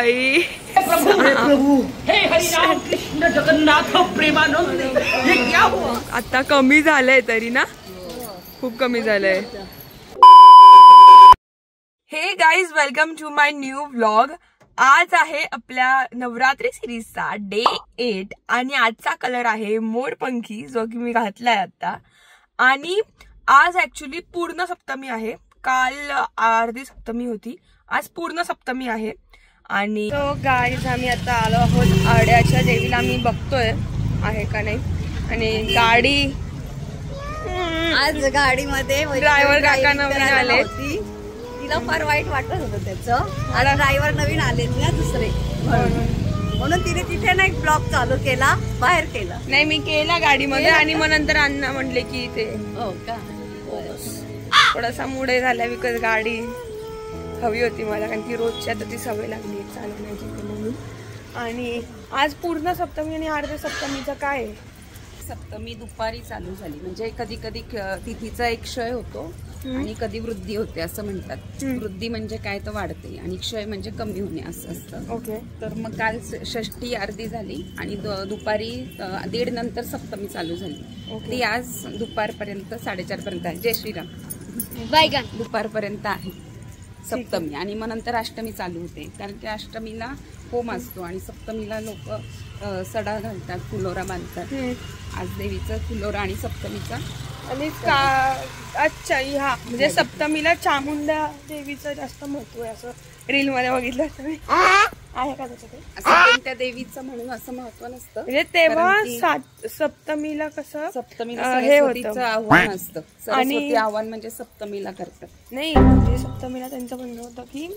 आई प्रभु हे हरि राम कृष्ण जगन्नाथ प्रेमानंद, ये क्या हुआ? आता कमी झालंय तरी ना, खूप कमी झालंय. Hey guys, welcome to my new vlog. आज आहे आपल्या नवरात्री सिरीजचा डे 8 आणि आजचा कलर आहे मोरपंखी, जो की मी घातलाय आता. आणि आज ऍक्च्युली पूर्ण सप्तमी आहे. काल अर्धी सप्तमी होती, आज पूर्ण सप्तमी आहे. आणि तो गाईज आम्ही आता आलो आहोत आड्याच्या देवीला. आम्ही बघतोय आहे का नाही. आणि गाडी आज गाडीमध्ये ड्रायव्हर काका नवीन आले. तिला फार वाईट वाटत होतं त्याचं. आज ड्रायव्हर नवीन आले ना दुसरे, म्हणून तिने तिथे ना एक ब्लॉग चालू केला, बाहेर केला. नाही मी केला गाडीमध्ये. आणि मग नंतर अण्णा म्हणले की ते हो का थोडासा मुडे झाला, बिकॉज गाडी हवी होती मला, कारण की रोजच्या तर ती सवय लागली चालवण्याची म्हणून. आणि आज पूर्ण सप्तमी आणि अर्ध्या सप्तमीचं काय आहे? सप्तमी दुपारी चालू झाली, म्हणजे कधी कधी तिथीचा एक क्षय होतो आणि कधी वृद्धी होते असं म्हणतात. वृद्धी म्हणजे काय तर वाढते आणि क्षय म्हणजे कमी होणे असं असतं. ओके. तर मग काल षष्ठी अर्धी झाली आणि दुपारी 1:30 नंतर सप्तमी चालू झाली. ती आज दुपारपर्यंत 4:30 पर्यंत आहे. जय श्रीराम. दुपारपर्यंत आहे सप्तमी. आणि मग नंतर अष्टमी चालू होते, कारण की अष्टमीला होम असतो आणि सप्तमीला लोक सडा घालतात, फुलोरा बांधतात. आज देवीचं फुलोरा आणि सप्तमीचा. आणि अच्छा, ह्या म्हणजे सप्तमीला चामुंडा देवीचं जास्त महत्व आहे असं रील मध्ये बघितलं आहे का त्याच्याकडे? असं कोणत्या देवीचं म्हणून असं महत्व नसतं. म्हणजे तेव्हा सप्तमीला कसं सप्तमीला हे होतं आव्हान असतं. सरस्वती आव्हान म्हणजे सप्तमीला करतात. नाही म्हणजे सप्तमीला त्यांचं म्हणणं होतं की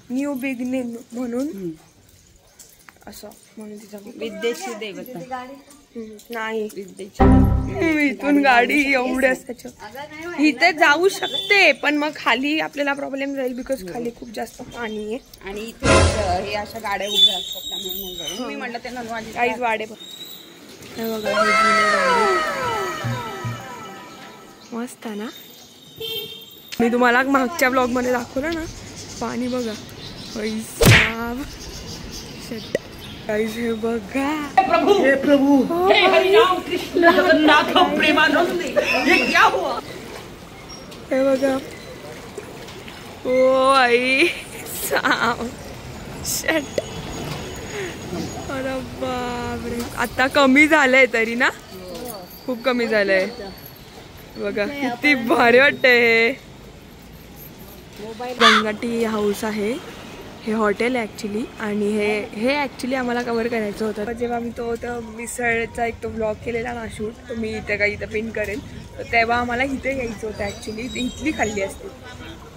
न्यू बिगिनिंग म्हणून असं, म्हणून तिचा विद्येची देवता नाही. इथून गाडी एवढ्याच त्याच्या इथे जाऊ शकते, पण मग खाली आपल्याला प्रॉब्लेम जाईल, बिकॉज खाली खूप जास्त पाणी आहे. आणि इथे हे अशा गाड्या उभ्या असतात, त्यामुळे मी म्हटलं ते ननवाडी काहीच वाडे बघा. मस्त ना. मी तुम्हाला मागच्या ब्लॉग मध्ये दाखवलं ना, पाणी बघा. हे बघा. प्रभु हे प्रभु हे हरि राम कृष्ण जगन्नाथ प्रेमानंद, ये क्या हुआ? हे बघा. ओ आई साव शट. अरे बापरे, आता कमी झालंय तरी ना, खूप कमी झालंय. बघा किती भारी वाटतंय. हे गंगाटी हाऊस आहे, हे हॉटेल आहे ॲक्च्युली. आणि हे ॲक्च्युली आम्हाला कव्हर करायचं होतं. जेव्हा मी तो मिसळचा एक तो ब्लॉग केलेला ना शूट, तो मी इथं पिन करेन. तर तेव्हा आम्हाला इथे यायचं होतं ॲक्च्युली. इथली खाल्ली असते,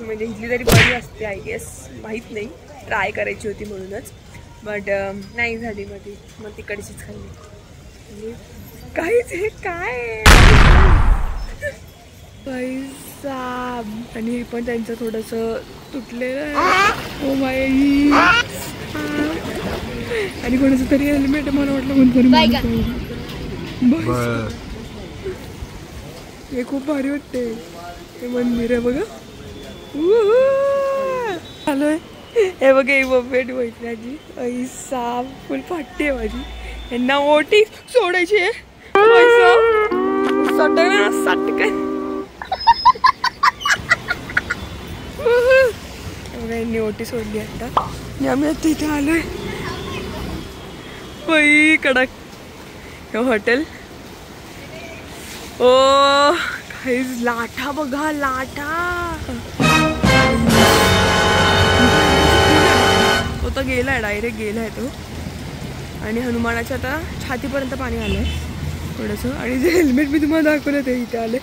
म्हणजे इथली तरी बरी असते आय गेस, माहीत नाही. ट्राय करायची होती म्हणूनच, बट नाही झाली. मग तिकडचीच खाल्ली. काहीच हे काय पैसा. आणि हे पण त्यांचं थोडंसं तुटलेलं आहे. Oh my. आणि कोणाचं तरी हेल्मेट मला वाटलं हे खूप भारी वाटते. हे मंदिर आहे बघा. आलोय. हे बघा ही बफेट बैठल्याची. पैसा फुल फाटते माझी. यांना ओटी सोडायची आहे. सटकन यांनी ओटी सोडली आता. आम्ही आता इथे आलोय. बाई कडक हे हॉटेल. ओ काहीच लाटा बघा, लाटा. तो तर गेलाय, डायरेक्ट गेलाय तो. आणि हनुमानाच्या आता छातीपर्यंत पाणी आलंय थोडंसं. आणि जे हेल्मेट मी तुम्हाला दाखवलं ते इथे आले.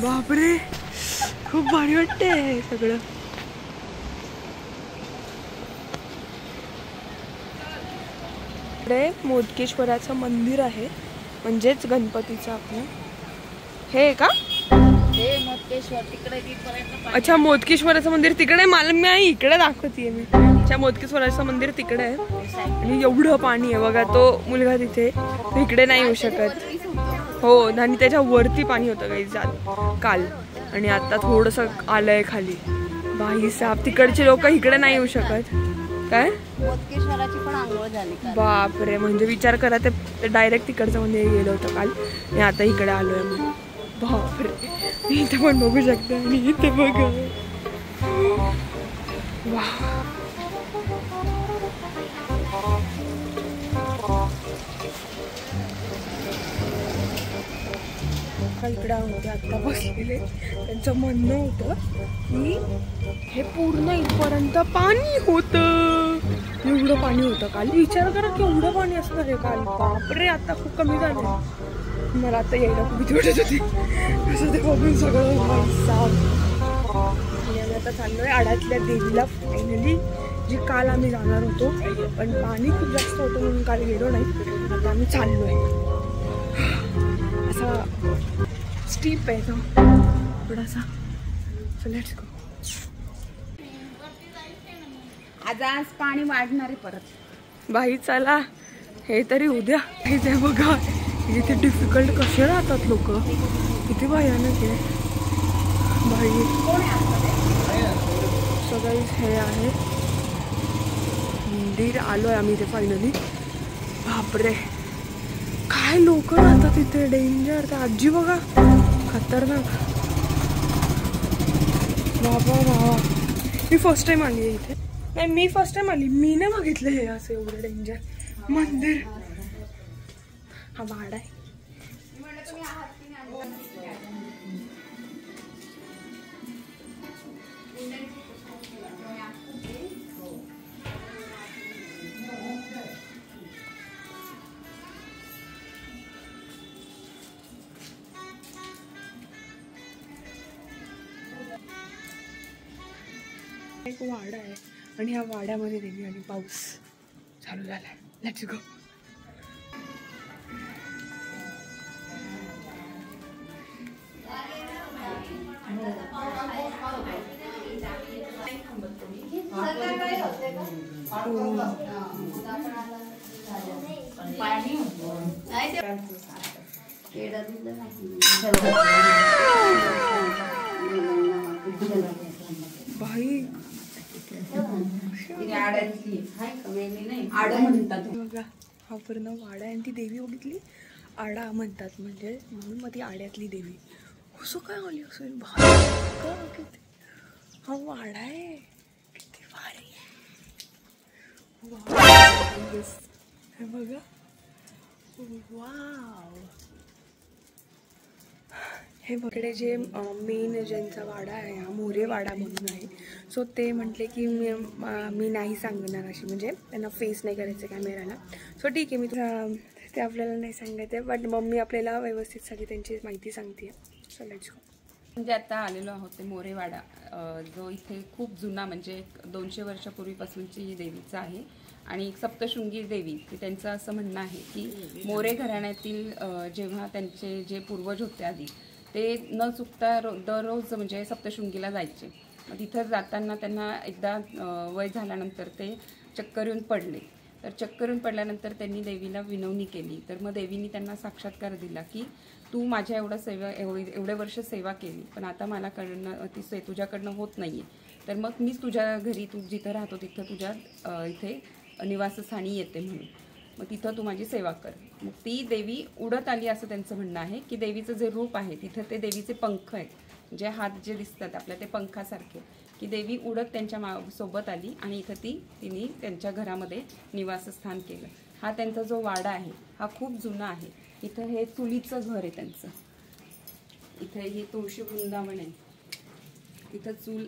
बापरे, खूप भारी वाटते सगळं. इकडे मोदकेश्वराचं मंदिर आहे, म्हणजेच गणपतीचं आपलं. हे का? हे मोदकेश्वर तिकडे. अच्छा, मोदकेश्वराचं मंदिर तिकडे. मला मी इकडे दाखवतीये मी. अच्छा, मोदकेश्वराचं मंदिर तिकडे आहे. आणि एवढं पाणी आहे बघा. तो मुलगा तिथे, तो इकडे नाही येऊ शकत. हो, आणि त्याच्या वरती पाणी होतं काही काल. आणि आता थोडंसं आलंय खाली. बाई साहेब, तिकडचे लोक इकडे नाही येऊ शकत काय? मोदकेश्वराची पण आंघोळ झाली का? बापरे, म्हणजे विचार करा, ते डायरेक्ट तिकडचं म्हणजे गेलं होतं काल आणि आता इकडे आलोय मी. बापरे, इथे पण बघू शकते आणि इथे बघा. वा, इकडे होते आता बसलेले. त्यांचं म्हणणं होतं की हे पूर्ण इथपर्यंत पाणी होतं. एवढं पाणी होतं काल. विचार करा केवढं पाणी असणार आहे काल. बापरे, आता खूप कमी झालं. मला आता यायला खूप भीती वाटत होती. असं ते बघून सगळं साफ. आणि आम्ही आता चाललोय आडातल्या देवीला फायनली, जी काल आम्ही जाणार होतो पण पाणी खूप जास्त होतं म्हणून काल गेलो नाही. आता आम्ही चाललोय. असा स्टीप आहे तो थोडासा. So let's go. आज पाणी वाढणार आहे परत. बाई चला, हे तरी उद्या. इथे बघा इथे डिफिकल्ट कसे राहतात लोक, किती भयानक आहे बाई. सगळं हे आहे मंदिर. आलोय आम्ही इथे फायनली. बापरे, काय लोक राहतात इथे, डेंजर. त्या आजी बघा, खतरनाक. बाबा बाबा, मी फर्स्ट टाइम आली आहे इथे. नाही, मी फर्स्ट टाइम आली. मी नाही बघितलं हे असं एवढं डेंजर मंदिर. हा वाडा आहे. एक वाडा आहे आणि ह्या वाड्यामध्ये देवी आणि पाऊस चालू झालाय. Let's go. बाई आड म्हणतात बघा, हा पूर्ण वाडा आहे आणि ती देवी बघितली, आडा म्हणतात म्हणजे, म्हणून मग ती आड्यातली देवी. असं काय आली असेल किती. हा वाडा आहे, किती भारी. हे बघा, वाव. हे बघडे जे मेन ज्यांचा वाडा आहे हा मोरे वाडा म्हणून आहे. सो ते म्हटले की मी नाही सांगणार अशी, म्हणजे त्यांना फेस नाही करायचं कॅमेराला. सो ठीक आहे, मी ते आपल्याला नाही सांगायचं, बट मम्मी आपल्याला व्यवस्थित सगळी त्यांची माहिती सांगते. So let's go. म्हणजे आता आलेलो आहोत ते मोरेवाडा, जो इथे खूप जुना, म्हणजे 200 वर्षापूर्वीपासूनची ही देवीचा आहे. आणि सप्तशृंगी देवी, की त्यांचं असं म्हणणं आहे की मोरे घराण्यातील जेव्हा त्यांचे जे पूर्वज होते आधी, ते न चुकता दररोज म्हणजे सप्तशृंगीला जायचे. मग तिथं जाताना त्यांना एकदा वय झाल्यानंतर ते चक्कर येऊन पडले. तर चक्कर येऊन पडल्यानंतर त्यांनी देवीला विनवणी केली. तर मग देवीने त्यांना साक्षात्कार दिला की तू माझ्या एवढे वर्ष सेवा केली, पण आता मला ती तुझ्याकडनं होत नाही आहे. तर मग मीच तुझ्या घरी, तू जिथं राहतो तिथं तुझ्या इथे निवासस्थानी येते म्हणून, मग तिथं तू माझी सेवा कर. मग ती देवी उडत आली असं त्यांचं म्हणणं आहे. की देवीचं जे रूप आहे तिथं ते देवीचे पंख आहेत, जे हात जे दिसतात आपल्या ते पंखासारखे, की देवी उडत त्यांच्या सोबत आली आणि इथं तिने त्यांच्या घरामध्ये निवासस्थान केलं. हा त्यांचा जो वाडा आहे हा खूप जुना आहे. इथं हे चुलीचं घर आहे त्यांचं. इथं हे तुळशी वृंदावन आहे, इथं चूल.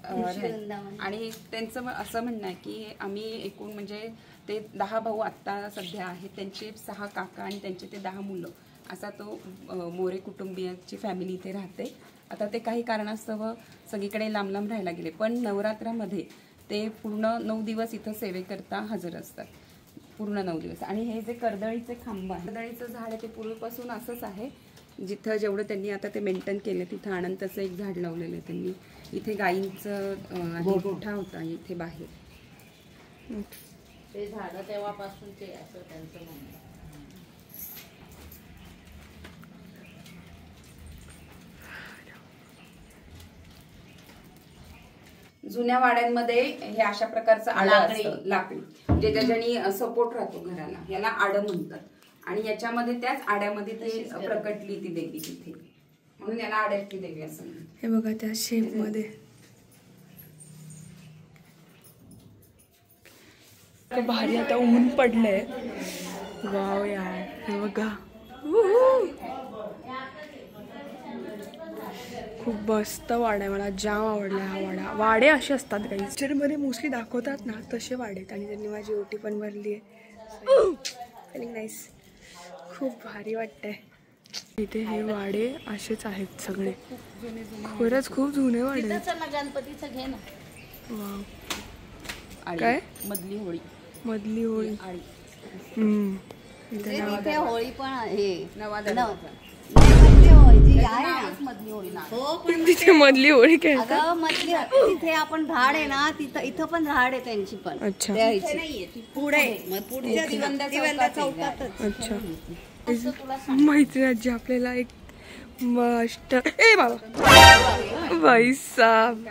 आणि त्यांचं असं म्हणणं आहे की आम्ही एकूण म्हणजे ते 10 भाऊ आत्ता सध्या आहेत, त्यांचे 6 काका आणि त्यांचे ते 10 मुलं, असा तो मोरे कुटुंबियांची फॅमिली इथे राहते. आता ते काही कारणास्तव सगळीकडे लांब लांब राहायला गेले, पण नवरात्रामध्ये ते पूर्ण 9 दिवस इथं सेवेकरता हजर असतात, पूर्ण 9 दिवस. आणि हे जे कर्दळीचे खांब आहे, कर्दळीचं झाड आहे, ते पूर्वीपासून असंच आहे. जिथं जेवढं त्यांनी आता ते मेंटेन केलं, तिथं आनंदाचं एक झाड लावलेलं आहे त्यांनी. इथे गायींचं गोठा होता इथे बाहेर. ते झाड तेव्हापासून ते असं त्यांचं म्हणणं. जुन्या वाड्यांमध्ये हे अशा प्रकारचं आडं असतं, लाकडी, म्हणजे ज्याच्यानी सपोर्ट राहतो घराला, याला आडं म्हणतात. आणि याच्यामध्ये त्याच आड्यामध्ये ते प्रकटली ती देवी तिथे, म्हणून याला आड्याची देवी असं म्हणतात. हे बघा त्या शेप मध्ये भारी. आता ऊन पडलंय. वाव यार, हे बघा खूप मस्त वाडा आहे. मला जाम आवडला हा वाडा. वाडे असे असतात काही पिक्चरमध्ये मोस्टली दाखवतात ना, तसे वाडे. आणि त्यांनी माझी ओटी पण भरली आहे. Feeling nice. खूप भारी वाटतंय. इथे हे वाडे असेच आहेत सगळे. खरंच खूप जुने वाडे आहेत. गणपतीचं घे ना. वाव. काय मधली होळी. मधली होळी. इथे होळी पण आहे. मधली होळी ना. हो पण तिथे मधली होळी खेळतात. अगं मधली तिथे आपण झाड आहे ना, तिथं इथं पण झाड आहे त्यांची पण. अच्छा. पुढे मग पुढच्या दिवंदा चौकातच. अच्छा. मैत्रिणी आपल्याला एक मस्त ए बाबा बाई साहेब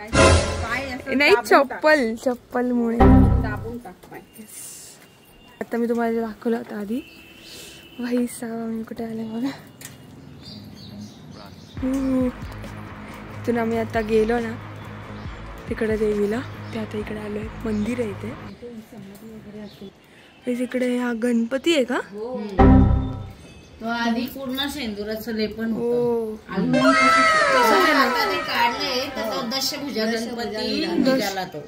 नाही चप्पल मुळे दाबून टाक. आता मी तुम्हाला दाखवलं होतं आधी. बाई साहेब आम्ही कुठे आले बघा. तिथून आम्ही आता गेलो ना तिकडे देवीला, ते आता इकडे आलोय. मंदिर आहे इथे. तिकडे हा गणपती आहे का? तो आधी पूर्ण शेंदुराचं लेपन हो. काढले तर दशभुजा गणपती निघाला तो.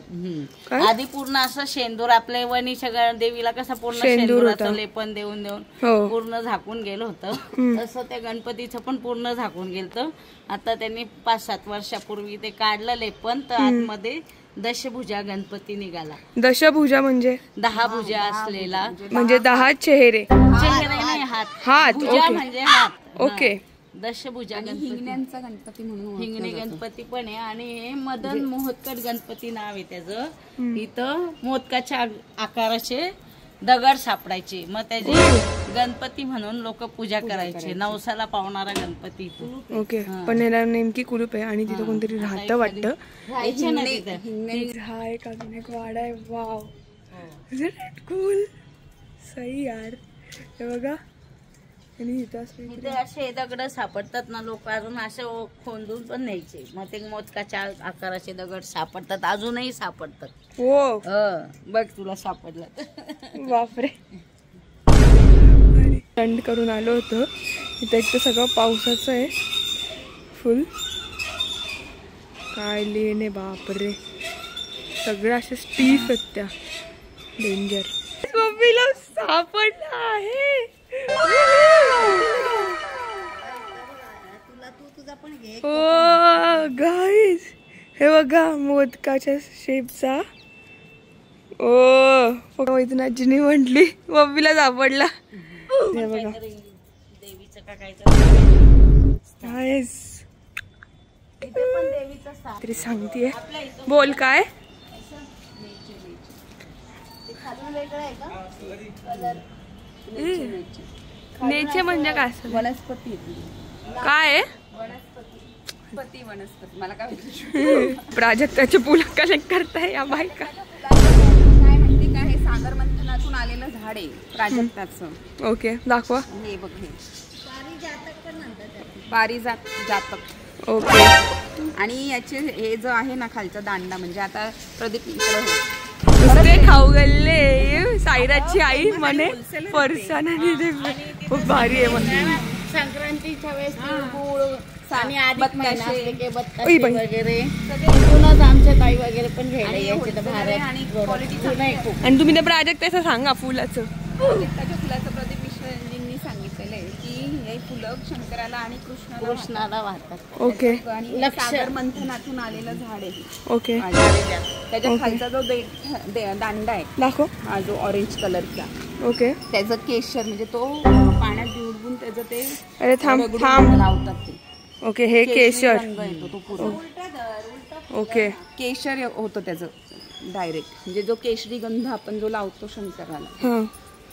आधी पूर्ण असं शेंदूर आपल्या वणीच्या देवीला कसं पूर्ण शेंदुराचं लेपन देऊन पूर्ण झाकून गेलं होतं, तसं त्या गणपतीचं पण पूर्ण झाकून गेलं. आता त्यांनी 5-7 वर्षापूर्वी ते काढलं लेपन, तर आतमध्ये दशभुजा गणपती निघाला. दशभुजा म्हणजे 10 भुजा असलेला, म्हणजे 10 चेहरे. चेहरे नाही, हात. भुजा म्हणजे हात. ओके. दशभुजा हिंगण्यांचा गणपती म्हणून हिंगणे गणपती पण आहे. आणि मदन मोहतकर गणपती नाव आहे त्याचं. इथं मोदकाच्या आकाराचे दगड सापडायचे, मग त्याचे गणपती म्हणून लोक पूजा करायचे. नवसाला पावणारा गणपती. ओके. पण याला नेमकी कुलूप आहे आणि तिथं कोणतरी राहतं वाटतं. हा एक अजून एक वाडा आहे. Wow, cool. सही यार. हे बघा. आणि इथे असे दगड सापडतात ना, लोक अजून असे खोंदून पण न्यायचे. मग ते मोदकाच्या आकाराचे दगड सापडतात, अजूनही सापडतात. हो बघ तुला सापडलं. बापरे. थंड करून आलो होतो इथं. एक तर सगळं पावसाचं आहे फुल. काय लेणे बापरे. सगळं असे स्टीफ आहेत त्या. डेंजर. मम्मीला सापडलं आहे. गाईज हे बघा मोदकाच्या शेपचा. फक्त मैत्रिणीने म्हटली मम्मीला सापडला. हे बघा देवीचं तरी सांगतीये. बोल काय. नेचे म्हणजे काय असतं? वनस्पती काय वनस्पती मला काय प्राजक्ताचे फुलं कलेक्ट करताय या बायका. काय माहिती का, हे सागर मंथनातून आलेलं झाड आहे प्राजक्ताचं. ओके दाखवा. हे बघ, हे पारिजातक. ओके. आणि याचे हे जो आहे ना खालचा दांडा, म्हणजे आता प्रदीप ते खाऊ गेले. साईराची आई म्हणे फरसाण आणि खूप भारी आहे म्हणजे. संक्रांतीच्या वेळेस तिळगुळ आणि बत्ताशे वगैरे तिथूनच आमच्या ताई वगैरे पण घ्यायला यायचे. आणि तुम्ही ते प्राजक्ताचं सांगा फुलाचं. फुलाचं प्रदीप मिश्रजींनी सांगितलेलं आहे की हे फुलं शंकराला आणि कृष्णाला वाहतात. ओके. आणि सागर मंथनातून आलेलं झाड आहे. ओके. त्याच्या खालचा जो दांडा आहे दाखव, हा जो ऑरेंज कलरचा. ओके. त्याचं केशर म्हणजे तो पाण्यात बुडवून त्याचं ते अरे थांब लावतात ते. ओके. हे केशर रंग येतो तो पूर्ण. ओके. केशर होतं त्याचं डायरेक्ट, म्हणजे जो केशरी गंध आपण जो लावतो शंकराला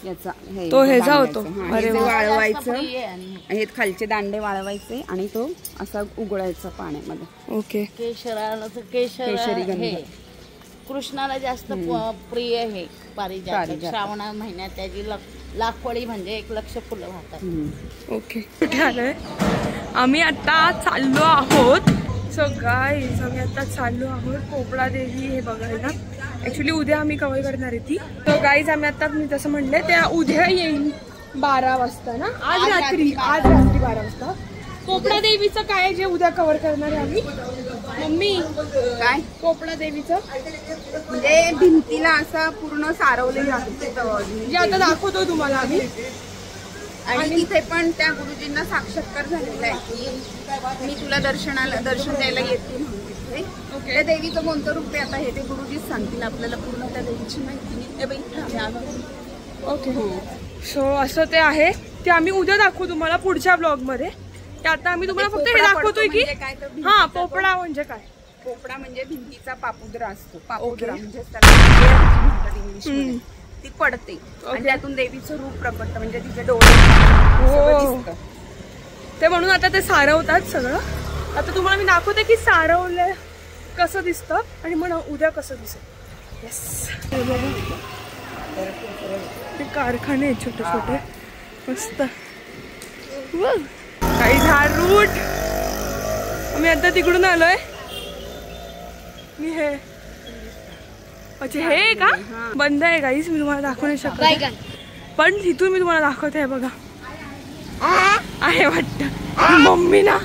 याचा तो ह्याचा होतो. अरे वाळवायचं, हे खालचे दांडे वाळवायचे आणि तो असा उघडायचा पाण्यामध्ये. ओके. केशराला केशरी गंध कृष्णाला जास्त प्रिय हे पारिजात. श्रावण महिन्यात त्याची लाखोळी म्हणजे 1 लक्ष फुलं वाहतात. ओके, कुठे आलोय आम्ही आता? चाललो आहोत सो गाईज, आम्ही आता चाललो आहोत पोपळा देवी हे बघायला. ऍक्च्युली उद्या आम्ही कव्हर करणार आहे ती. सो गाईज आम्ही आता, मी जसं म्हणले त्या उद्या येईल 12 वाजता ना, आज रात्री 12 वाजता. पोपळा देवीचं काय जे उद्या कव्हर करणार आहे आम्ही? मम्मी काय पोपळा देवीचं म्हणजे भिंतीला असं पूर्ण सारवलेलं आहे जे आता दाखवतो तुम्हाला आम्ही. आणि तिथे पण त्या गुरुजींना साक्षात्कार झालेला आहे की मी तुला दर्शन द्यायला येते म्हणून. तिथे त्या देवीचं कोणतं रूप आहे आता हे ते गुरुजीच सांगतील आपल्याला पूर्ण त्या देवीची माहिती. ओके, सो असं ते आहे, ते आम्ही उद्या दाखवू तुम्हाला पुढच्या ब्लॉग मध्ये. आता आम्ही तुम्हाला फक्त हे दाखवतोय की हा पोपळा म्हणजे काय. पोपळा म्हणजे भिंतीचा पापुद्रा असतो. पापुद्रा म्हणजे इंग्लिश ती पडते आणि त्यातून देवीचं रूप प्रकट म्हणजे तिचे डोळे ते म्हणून आता ते सारवतात सगळं. आता तुम्हाला मी दाखवते की सारवलं कसं दिसतं आणि मग उद्या कसं दिसत. येस, ते कारखाने छोटे छोटे मस्त. काही झाड रूट. आम्ही आता तिकडून आलोय. मी हे अच्छा हे का बंद आहे गाईस, मी तुम्हाला दाखवू नाही शकत, पण तिथून मी तुम्हाला दाखवते. बघा आहे वाटतं. मम्मी ना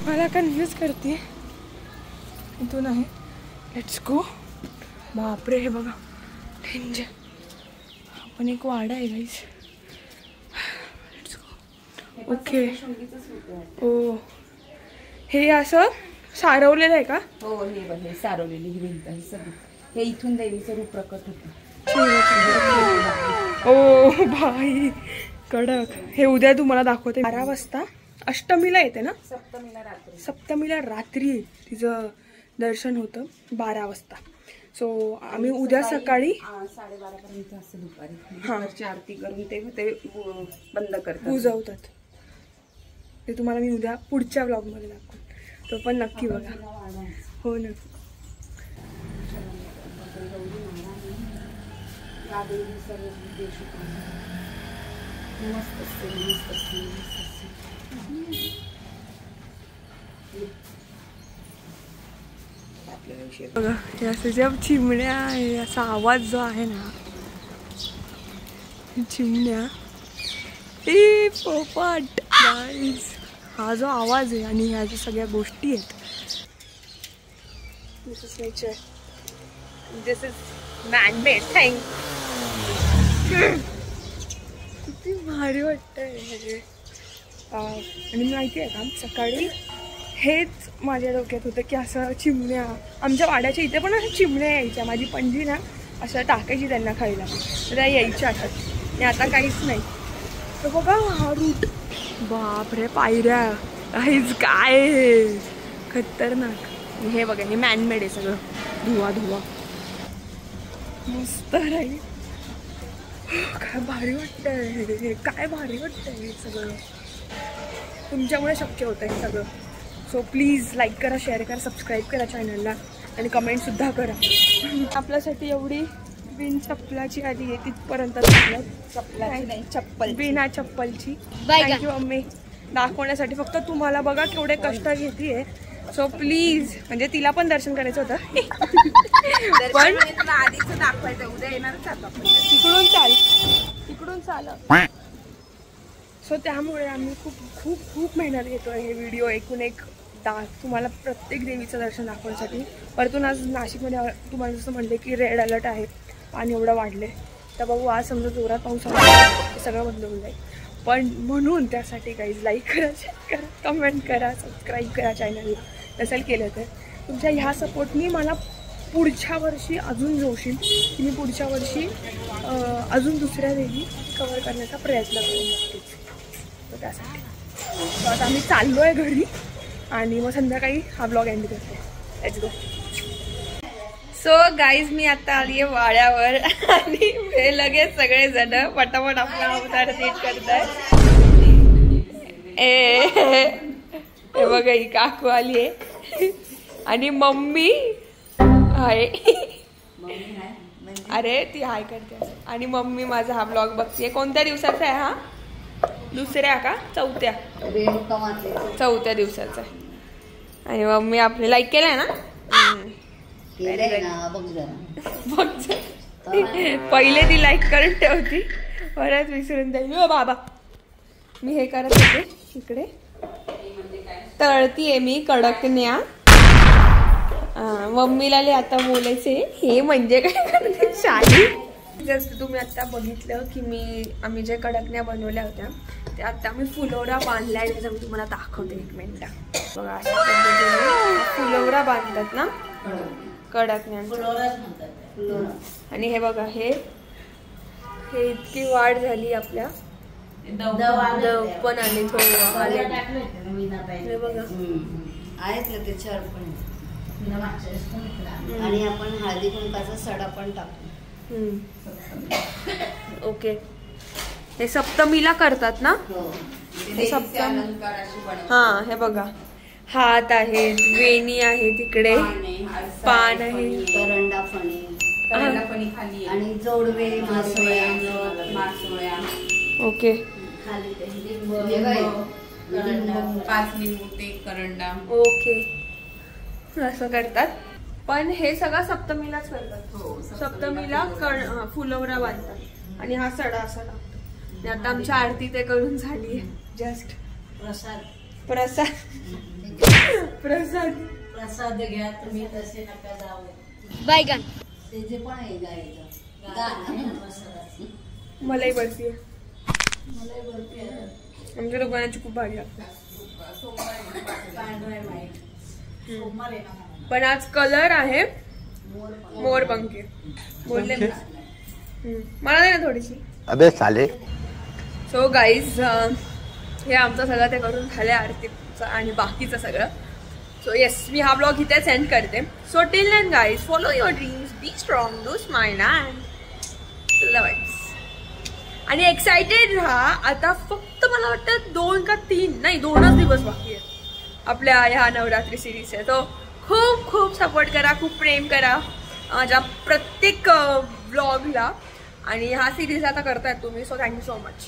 मला कन्फ्यूज करते. इथून आहे. Let's go. बापरे, हे बघा डेंजर. आपण एक वाडा आहे गाईस. Let's go. ओके, ओ हे असं सारवलेलं आहे का? हो, हे सारवलेली ही भिंत आहे सगळी. हे इथून देवीचं रूप प्रकट होतं. ओ भाई कडक. हे उद्या तुम्हाला दाखवते. 12 वाजता अष्टमीला येते ना, सप्तमीला रात्री तिचं दर्शन होतं 12 वाजता. सो आम्ही उद्या सकाळी 12:30 पर्यंत असं दुपारी आरती करून ते बंद करतात, बुजवतात. ते तुम्हाला मी उद्या पुढच्या ब्लॉग मध्ये दाखवतो. तो पण नक्की बघा. हो ना. बघा या ज्या चिमण्या आहे, असा आवाज जो आहे ना, चिमण्या ए पोपट गाईज, हा जो आवाज आहे आणि ह्या ज्या सगळ्या गोष्टी आहेत, this is nature, this is man made thing. किती भारी वाटतंय. आणि माहिती आहे का, सकाळी हेच माझ्या डोक्यात होतं की असं चिमण्या आमच्या वाड्याच्या इथे पण असं चिमण्या यायच्या. माझी पणजी ना असं टाकायची त्यांना खायला, तर त्या यायच्या असतात. आणि आता काहीच नाही. तर बघा हा रूट, बापरे पायऱ्या, काहीच काय खतरनाक. हे बघा हे मॅनमेड आहे सगळं, धुवा धुवा मस्त राहील. काय भारी वाटतंय, काय भारी वाटतंय हे सगळं. तुमच्यामुळे शक्य होतं हे सगळं. सो प्लीज लाईक करा, शेअर करा, सबस्क्राईब करा चॅनलला आणि कमेंटसुद्धा करा. आपल्यासाठी एवढी बिन चप्पलाची आली आहे तिथपर्यंत. चप्पलाची नाही, चप्पल, बिना चप्पलची. थँक्यू मम्मी दाखवण्यासाठी. फक्त तुम्हाला बघा केवढे कष्ट घेतीये. सो प्लीज, म्हणजे तिला पण दर्शन करायचं होतं पण आधीच दाखवायचं, उद्या येणारच तिकडून चाल, तिकडून चाल. सो त्यामुळे आम्ही खूप खूप खूप मेहनत घेतोय हे व्हिडिओ एकूण एक तुम्हाला प्रत्येक देवीचं दर्शन दाखवण्यासाठी. परतून आज नाशिकमध्ये तुम्हाला जसं म्हणले की रेड अलर्ट आहे, पाणी एवढं वाढले, तर बघू आज समजा जोरात पाऊस आला सगळं बंद होऊन जाईल. पण म्हणून त्यासाठी काहीच लाईक करा, शेअर करा, कमेंट करा, सबस्क्राईब करा चॅनलला. नसेल केलं तर तुमच्या ह्या सपोर्टनी मला पुढच्या वर्षी अजून जोशील की मी पुढच्या वर्षी अजून दुसऱ्या देवी कव्हर करण्याचा प्रयत्न करेन नक्कीच. तर त्यासाठी आता आम्ही चाललो आहे घरी आणि मग संध्याकाळी हा ब्लॉग एंड करते. Let's go. सो गाईज मी आता आली आहे वाड्यावर आणि हे लगेच सगळेजण पटापट आपला अवतार सेट करताय. हे बघा ही काकू आली आहे आणि मम्मी आहे. अरे ती हाय करते. आणि मम्मी माझा हा ब्लॉग बघते. कोणत्या दिवसाचा आहे हा? दुसऱ्या का चौथ्या दिवसाचा आहे. आणि मम्मी आपले लाईक केलाय ना? बघ पहिले ती लाईक करून ठेवती, परत विसरून जाईल. ओ बाबा, मी हे करत होते इकडे, तळतीये मी कडकण्या. मम्मीला आता बोलायचे हे म्हणजे काय करते शाली. जसं तुम्ही आता बघितलं की आम्ही जे कडकण्या बनवल्या होत्या ते आता मी फुलोरा बांधलाय. त्याचा मी तुम्हाला दाखवते, एक मिनिट बघा. अशा पद्धतीने फुलोरा बांधतात ना कडकण्यांचा. आणि हे बघा, हे इतकी वाढ झाली आपल्या. दव पण आले थोडे हे बघा. आहेत ना त्याच्यावर पण. आणि आपण हळदी कुंकाचा सडा पण टाकू. ओके. हे सप्तमीला करतात ना? सप्तमी. हा हे बघा, हात आहेत, वेणी आहे, तिकडे पान आहे, करंडा फणी खाली आणि जोडवे मासोळ्या. ओके. खाली पाच लिंबू ते करंडा. ओके, असं करतात. पण हे सगळं सप्तमीलाच करतात. सप्तमीला फुलवरा बांधतात आणि हा सडा असा लागतो. आणि आता आमची आरती ते करून झाली आहे जस्ट. प्रसाद घ्या तुम्ही, तसे नका जाऊ. बायगन ते जे पण आहे मलाही बर्फी आहे. आमच्या दुकानाची खूप भारी लागते. पण आज कलर आहे मोरपंखी. बोलले मला नाही ना थोडीशी. अबे साले. सो गाईज, हे आमचं सगळं ते करून झालं आरतीचं आणि बाकीचं सगळं. सो येस, मी हा ब्लॉग इथे सेंड करते. So till then guys, follow your dreams, be strong, do smile and vibes. आणि एक्साइटेड राहा. आता फक्त मला वाटतं 2 का 3 नाही 2च दिवस बाकी आहेत आपल्या ह्या नवरात्री सिरीजचे. तो खूप खूप सपोर्ट करा, खूप प्रेम करा माझ्या प्रत्येक ब्लॉगला. आणि हा सिरीज आता करतायत तुम्ही. So thank you so much.